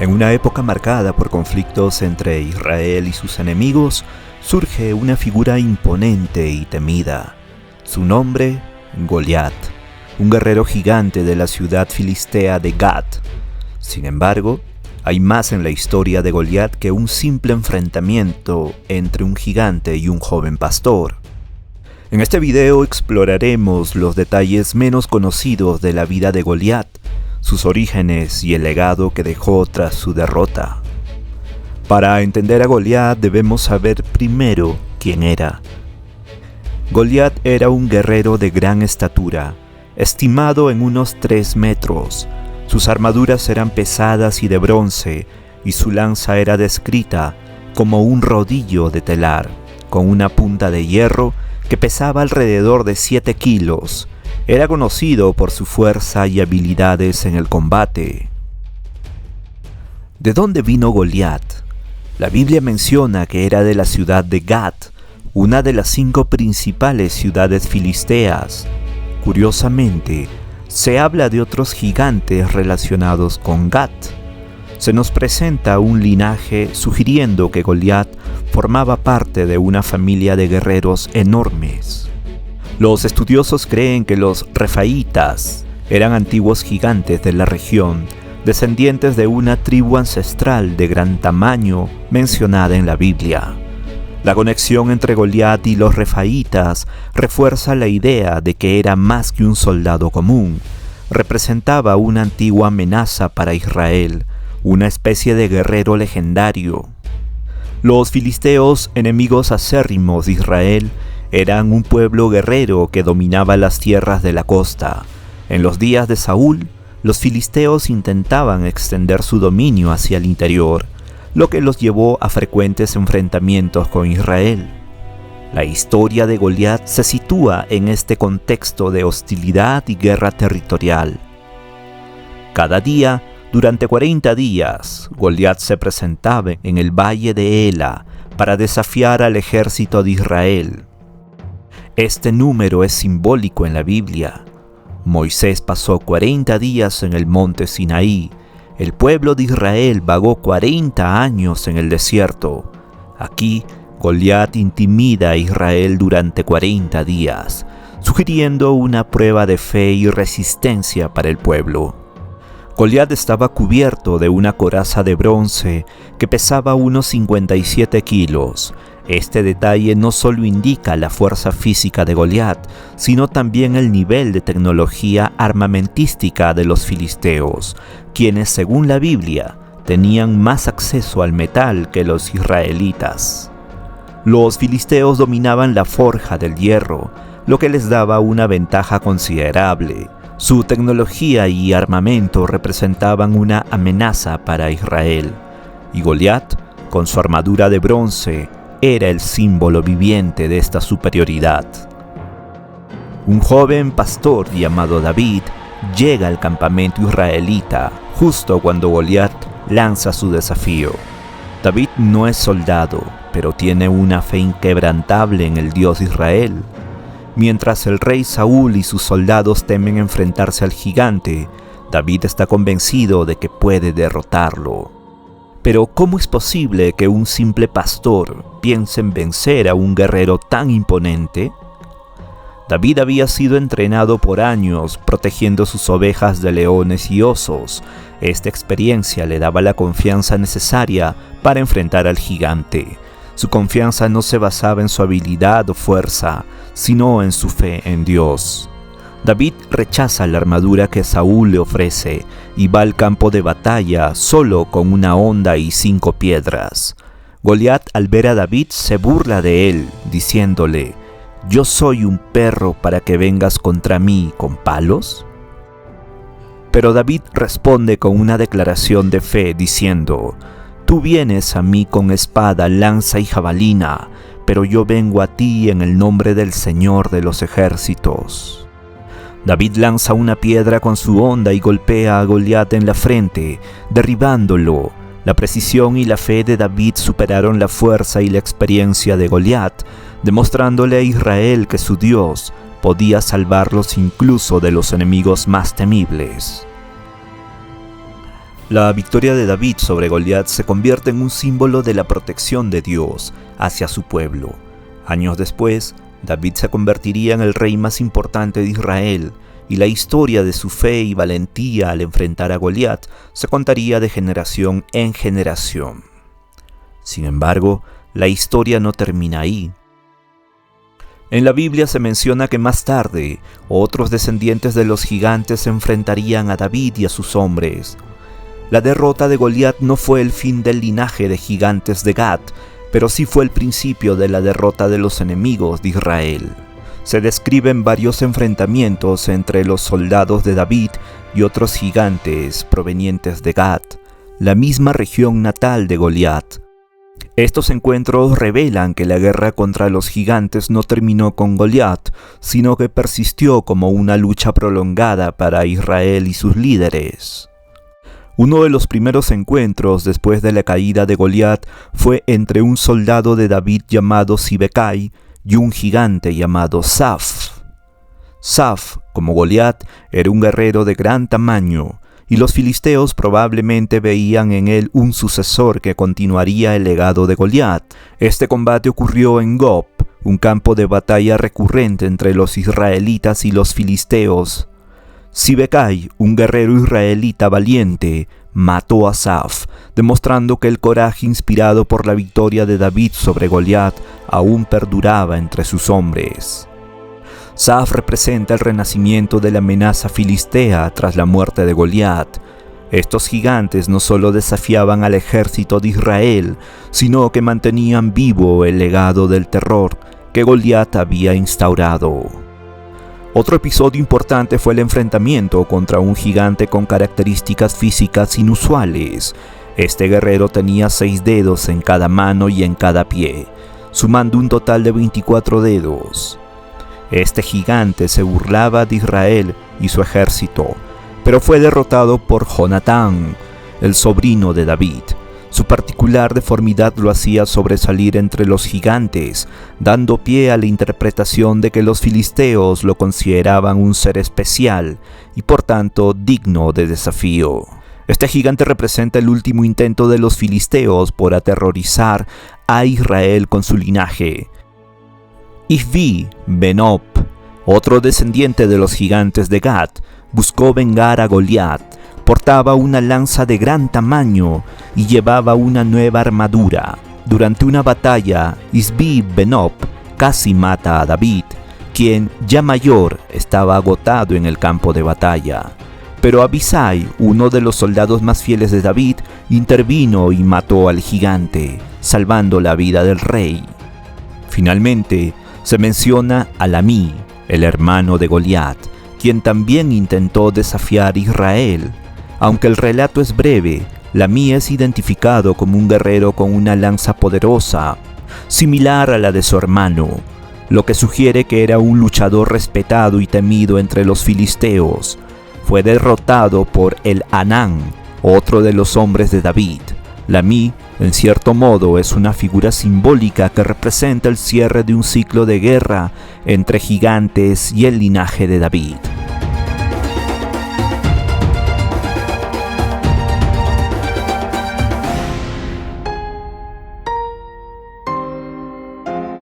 En una época marcada por conflictos entre Israel y sus enemigos, surge una figura imponente y temida. Su nombre, Goliat, un guerrero gigante de la ciudad filistea de Gat. Sin embargo, hay más en la historia de Goliat que un simple enfrentamiento entre un gigante y un joven pastor. En este video exploraremos los detalles menos conocidos de la vida de Goliat, sus orígenes y el legado que dejó tras su derrota. Para entender a Goliat debemos saber primero quién era. Goliat era un guerrero de gran estatura, estimado en unos 3 metros. Sus armaduras eran pesadas y de bronce, y su lanza era descrita como un rodillo de telar, con una punta de hierro que pesaba alrededor de 7 kilos. Era conocido por su fuerza y habilidades en el combate. ¿De dónde vino Goliat? La Biblia menciona que era de la ciudad de Gat, una de las 5 principales ciudades filisteas. Curiosamente, se habla de otros gigantes relacionados con Gat. Se nos presenta un linaje sugiriendo que Goliat formaba parte de una familia de guerreros enormes. Los estudiosos creen que los refaítas eran antiguos gigantes de la región, descendientes de una tribu ancestral de gran tamaño mencionada en la Biblia. La conexión entre Goliat y los refaítas refuerza la idea de que era más que un soldado común. Representaba una antigua amenaza para Israel, una especie de guerrero legendario. Los filisteos, enemigos acérrimos de Israel, eran un pueblo guerrero que dominaba las tierras de la costa. En los días de Saúl, los filisteos intentaban extender su dominio hacia el interior, lo que los llevó a frecuentes enfrentamientos con Israel. La historia de Goliat se sitúa en este contexto de hostilidad y guerra territorial. Cada día, durante 40 días, Goliat se presentaba en el valle de Ela para desafiar al ejército de Israel. Este número es simbólico en la Biblia. Moisés pasó 40 días en el monte Sinaí. El pueblo de Israel vagó 40 años en el desierto. Aquí, Goliat intimida a Israel durante 40 días, sugiriendo una prueba de fe y resistencia para el pueblo. Goliat estaba cubierto de una coraza de bronce que pesaba unos 57 kilos. Este detalle no solo indica la fuerza física de Goliat, sino también el nivel de tecnología armamentística de los filisteos, quienes, según la Biblia, tenían más acceso al metal que los israelitas. Los filisteos dominaban la forja del hierro, lo que les daba una ventaja considerable. Su tecnología y armamento representaban una amenaza para Israel, y Goliat, con su armadura de bronce, era el símbolo viviente de esta superioridad. Un joven pastor llamado David llega al campamento israelita justo cuando Goliat lanza su desafío. David no es soldado, pero tiene una fe inquebrantable en el Dios de Israel. Mientras el rey Saúl y sus soldados temen enfrentarse al gigante, David está convencido de que puede derrotarlo. Pero ¿cómo es posible que un simple pastor piense en vencer a un guerrero tan imponente? David había sido entrenado por años protegiendo sus ovejas de leones y osos. Esta experiencia le daba la confianza necesaria para enfrentar al gigante. Su confianza no se basaba en su habilidad o fuerza, sino en su fe en Dios. David rechaza la armadura que Saúl le ofrece y va al campo de batalla solo con una honda y 5 piedras. Goliat, al ver a David, se burla de él, diciéndole: ¿Yo soy un perro para que vengas contra mí con palos? Pero David responde con una declaración de fe, diciendo: Tú vienes a mí con espada, lanza y jabalina, pero yo vengo a ti en el nombre del Señor de los ejércitos. David lanza una piedra con su honda y golpea a Goliat en la frente, derribándolo. La precisión y la fe de David superaron la fuerza y la experiencia de Goliat, demostrándole a Israel que su Dios podía salvarlos incluso de los enemigos más temibles. La victoria de David sobre Goliat se convierte en un símbolo de la protección de Dios hacia su pueblo. Años después, David se convertiría en el rey más importante de Israel, y la historia de su fe y valentía al enfrentar a Goliat se contaría de generación en generación. Sin embargo, la historia no termina ahí. En la Biblia se menciona que más tarde, otros descendientes de los gigantes se enfrentarían a David y a sus hombres. La derrota de Goliat no fue el fin del linaje de gigantes de Gat, pero sí fue el principio de la derrota de los enemigos de Israel. Se describen varios enfrentamientos entre los soldados de David y otros gigantes provenientes de Gat, la misma región natal de Goliat. Estos encuentros revelan que la guerra contra los gigantes no terminó con Goliat, sino que persistió como una lucha prolongada para Israel y sus líderes. Uno de los primeros encuentros después de la caída de Goliat fue entre un soldado de David llamado Sibecai y un gigante llamado Saf. Saf, como Goliat, era un guerrero de gran tamaño, y los filisteos probablemente veían en él un sucesor que continuaría el legado de Goliat. Este combate ocurrió en Gob, un campo de batalla recurrente entre los israelitas y los filisteos. Sibecai, un guerrero israelita valiente, mató a Saf, demostrando que el coraje inspirado por la victoria de David sobre Goliat aún perduraba entre sus hombres. Saf representa el renacimiento de la amenaza filistea tras la muerte de Goliat. Estos gigantes no solo desafiaban al ejército de Israel, sino que mantenían vivo el legado del terror que Goliat había instaurado. Otro episodio importante fue el enfrentamiento contra un gigante con características físicas inusuales. Este guerrero tenía 6 dedos en cada mano y en cada pie, sumando un total de 24 dedos. Este gigante se burlaba de Israel y su ejército, pero fue derrotado por Jonatán, el sobrino de David. Su particular deformidad lo hacía sobresalir entre los gigantes, dando pie a la interpretación de que los filisteos lo consideraban un ser especial y por tanto digno de desafío. Este gigante representa el último intento de los filisteos por aterrorizar a Israel con su linaje. Isvi Benob, otro descendiente de los gigantes de Gat, buscó vengar a Goliat. Portaba una lanza de gran tamaño y llevaba una nueva armadura. Durante una batalla, Isvi Benob casi mata a David, quien, ya mayor, estaba agotado en el campo de batalla. Pero Abisai, uno de los soldados más fieles de David, intervino y mató al gigante, salvando la vida del rey. Finalmente, se menciona a Lamí, el hermano de Goliat, quien también intentó desafiar a Israel. Aunque el relato es breve, Lamí es identificado como un guerrero con una lanza poderosa, similar a la de su hermano, lo que sugiere que era un luchador respetado y temido entre los filisteos. Fue derrotado por el Anán, otro de los hombres de David. Lamí, en cierto modo, es una figura simbólica que representa el cierre de un ciclo de guerra entre gigantes y el linaje de David.